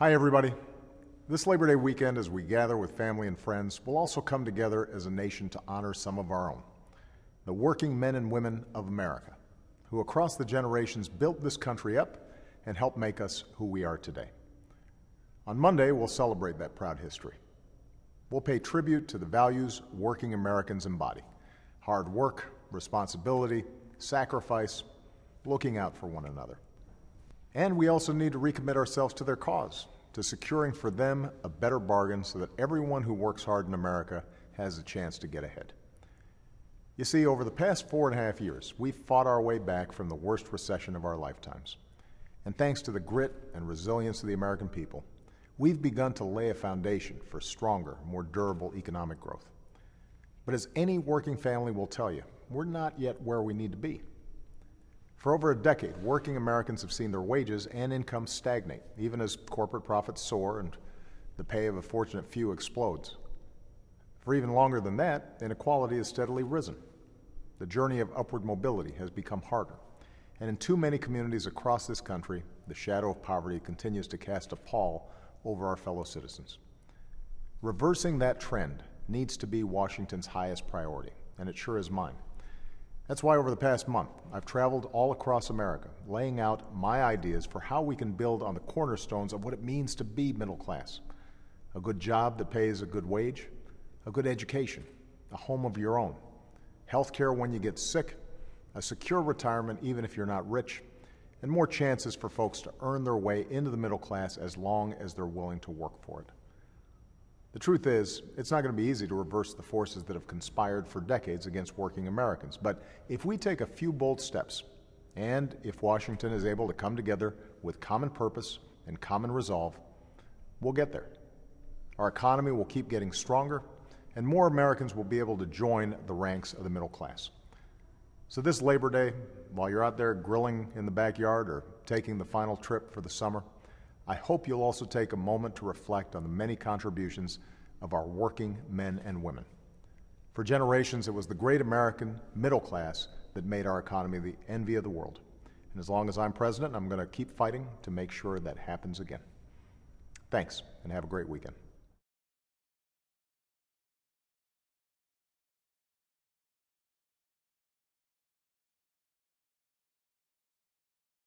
Hi, everybody. This Labor Day weekend, as we gather with family and friends, we'll also come together as a nation to honor some of our own, the working men and women of America, who across the generations built this country up and helped make us who we are today. On Monday, we'll celebrate that proud history. We'll pay tribute to the values working Americans embody: hard work, responsibility, sacrifice, looking out for one another. And we also need to recommit ourselves to their cause, to securing for them a better bargain so that everyone who works hard in America has a chance to get ahead. You see, over the past 4.5 years, we've fought our way back from the worst recession of our lifetimes. And thanks to the grit and resilience of the American people, we've begun to lay a foundation for stronger, more durable economic growth. But as any working family will tell you, we're not yet where we need to be. For over a decade, working Americans have seen their wages and income stagnate, even as corporate profits soar and the pay of a fortunate few explodes. For even longer than that, inequality has steadily risen. The journey of upward mobility has become harder, and in too many communities across this country, the shadow of poverty continues to cast a pall over our fellow citizens. Reversing that trend needs to be Washington's highest priority, and it sure is mine. That's why over the past month, I've traveled all across America, laying out my ideas for how we can build on the cornerstones of what it means to be middle class: a good job that pays a good wage, a good education, a home of your own, health care when you get sick, a secure retirement even if you're not rich, and more chances for folks to earn their way into the middle class as long as they're willing to work for it. The truth is, it's not going to be easy to reverse the forces that have conspired for decades against working Americans. But if we take a few bold steps, and if Washington is able to come together with common purpose and common resolve, we'll get there. Our economy will keep getting stronger, and more Americans will be able to join the ranks of the middle class. So this Labor Day, while you're out there grilling in the backyard or taking the final trip for the summer, I hope you'll also take a moment to reflect on the many contributions of our working men and women. For generations, it was the great American middle class that made our economy the envy of the world. And as long as I'm president, I'm going to keep fighting to make sure that happens again. Thanks, and have a great weekend.